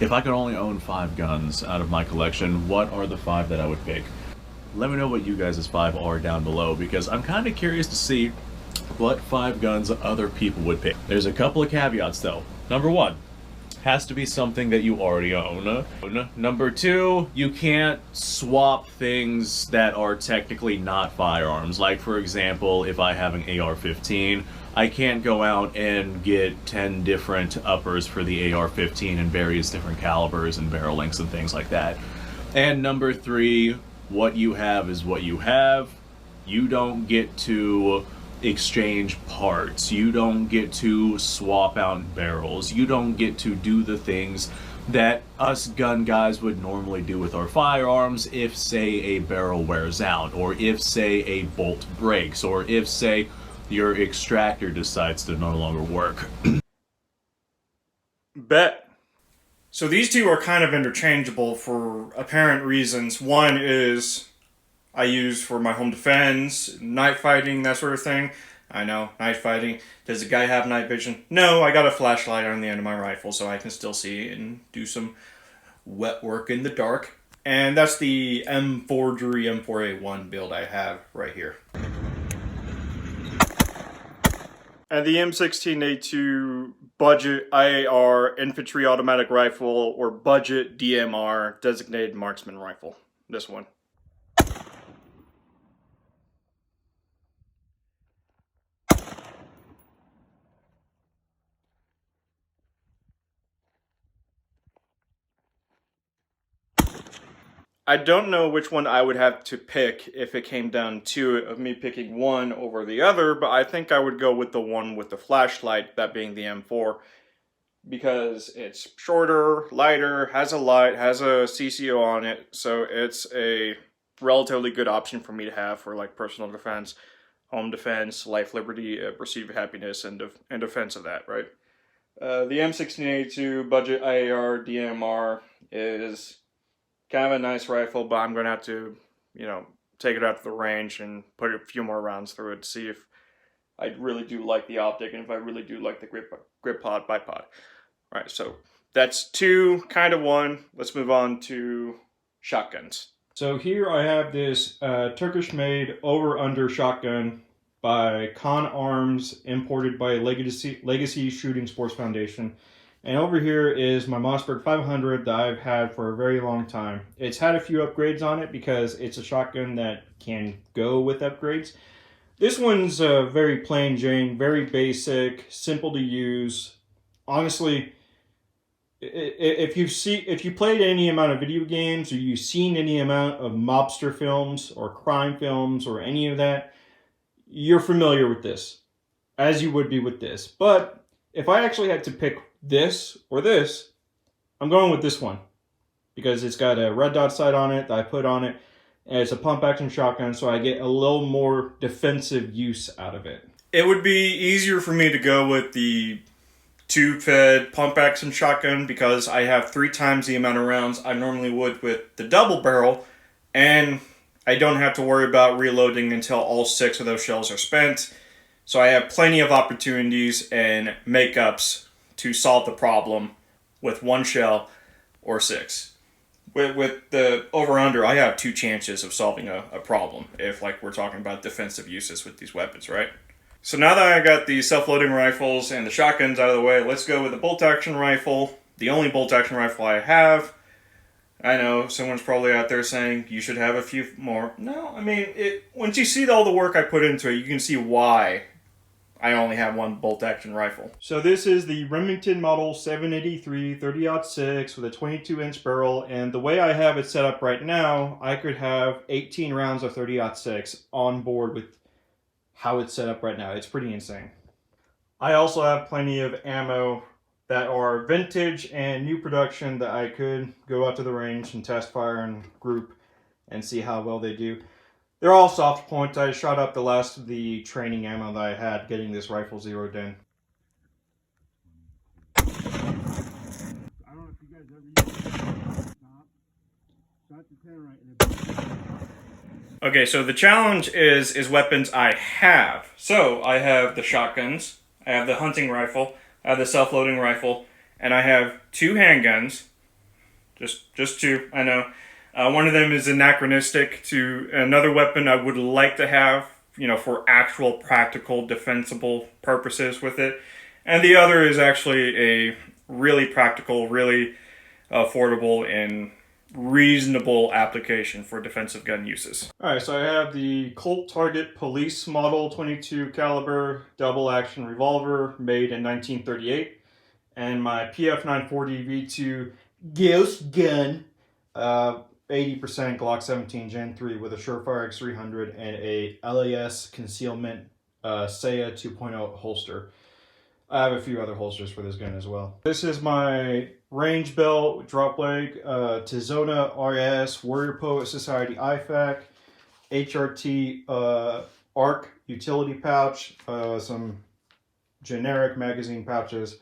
If I could only own 5 guns out of my collection, what are the 5 that I would pick? Let me know what you guys' 5 are down below, because I'm kind of curious to see what 5 guns other people would pick. There's a couple of caveats though. Number 1, has to be something that you already own. Number 2, you can't swap things that are technically not firearms. Like, for example, if I have an AR-15, I can't go out and get 10 different uppers for the AR-15 in various different calibers and barrel lengths and things like that. And number 3, what you have is what you have. You don't get to exchange parts. You don't get to swap out barrels. You don't get to do the things that us gun guys would normally do with our firearms if, say, a barrel wears out, or if, say, a bolt breaks, or if, say, your extractor decides to no longer work. Bet. So these two are kind of interchangeable for apparent reasons. One is I use for my home defense, night fighting, that sort of thing. I know, night fighting. Does the guy have night vision? No, I got a flashlight on the end of my rifle so I can still see and do some wet work in the dark. And that's the M4Drury M4A1 build I have right here. And the M16A2 budget IAR infantry automatic rifle, or budget DMR designated marksman rifle. This one. I don't know which one I would have to pick if it came down to it, of me picking one over the other, but I think I would go with the one with the flashlight, that being the M4, because it's shorter, lighter, has a light, has a CCO on it, so it's a relatively good option for me to have for like personal defense, home defense, life, liberty, pursuit of happiness, and defense of that, right? The M16A2 budget IAR DMR is kind of a nice rifle, but I'm going to have to, take it out to the range and put a few more rounds through it to see if I really do like the optic and if I really do like the grip pod, bipod. All right, so that's 2, kind of 1. Let's move on to shotguns. So here I have this Turkish-made over-under shotgun by Con Arms, imported by Legacy Shooting Sports Foundation. And over here is my Mossberg 500 that I've had for a very long time. It's had a few upgrades on it because it's a shotgun that can go with upgrades. This one's very plain Jane, very basic, simple to use. Honestly, if you played any amount of video games, or you've seen any amount of mobster films or crime films or any of that, you're familiar with this, as you would be with this. But if I actually had to pick this or this, I'm going with this one, because it's got a red dot sight on it that I put on it, and it's a pump action shotgun, so I get a little more defensive use out of it. It would be easier for me to go with the tube-fed pump action shotgun because I have 3 times the amount of rounds I normally would with the double barrel, and I don't have to worry about reloading until all 6 of those shells are spent. So I have plenty of opportunities and makeups to solve the problem with 1 shell or 6. With the over-under, I have 2 chances of solving a problem if, like, we're talking about defensive uses with these weapons, right? So now that I got the self-loading rifles and the shotguns out of the way, let's go with the bolt-action rifle, the only bolt-action rifle I have. I know, someone's probably out there saying, you should have a few more. No, I mean, once you see all the work I put into it, you can see why I only have one bolt-action rifle. So this is the Remington Model 783 30-06 with a 22-inch barrel, and the way I have it set up right now, I could have 18 rounds of 30-06 on board with how it's set up right now. It's pretty insane. I also have plenty of ammo that are vintage and new production that I could go out to the range and test fire and group and see how well they do. They're all soft point. I shot up the last of the training ammo that I had getting this rifle zeroed in. I don't know if you guys ever use shot the 10 right. Okay, so the challenge is weapons I have. So I have the shotguns, I have the hunting rifle, I have the self-loading rifle, and I have 2 handguns, Just two. I know. One of them is anachronistic to another weapon I would like to have, for actual practical defensible purposes with it. And the other is actually a really practical, really affordable, and reasonable application for defensive gun uses. All right, so I have the Colt Target Police Model 22 caliber double action revolver made in 1938, and my PF 940 V2 Ghost gun, 80% Glock 17 Gen 3 with a Surefire X300 and a LAS concealment Saya 2.0 holster. I have a few other holsters for this gun as well. This is my range belt, drop leg, Tizona RS, Warrior Poet Society IFAC, HRT ARC utility pouch, some generic magazine pouches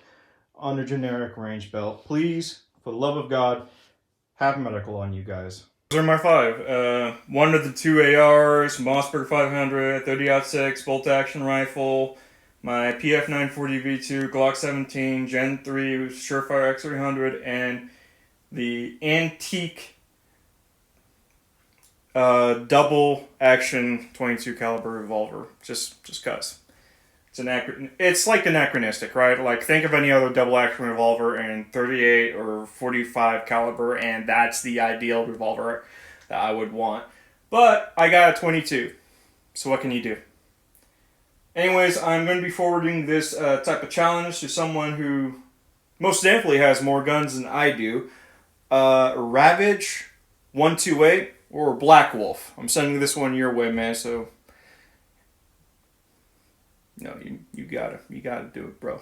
on a generic range belt. Please, for the love of God, have medical on you guys. Those are my five. One of the two ARs, Mossberg 500, 30-06 bolt action rifle, my PF 940 V2, Glock 17, Gen 3, Surefire X300, and the antique double action 22 caliber revolver. Just cause. It's like anachronistic, right? Like, think of any other double action revolver in 38 or 45 caliber, and that's the ideal revolver that I would want. But I got a 22, so what can you do? Anyways, I'm going to be forwarding this type of challenge to someone who most definitely has more guns than I do. Ravage 128 or Black Wolf. I'm sending this one your way, man. So, you gotta do it, bro.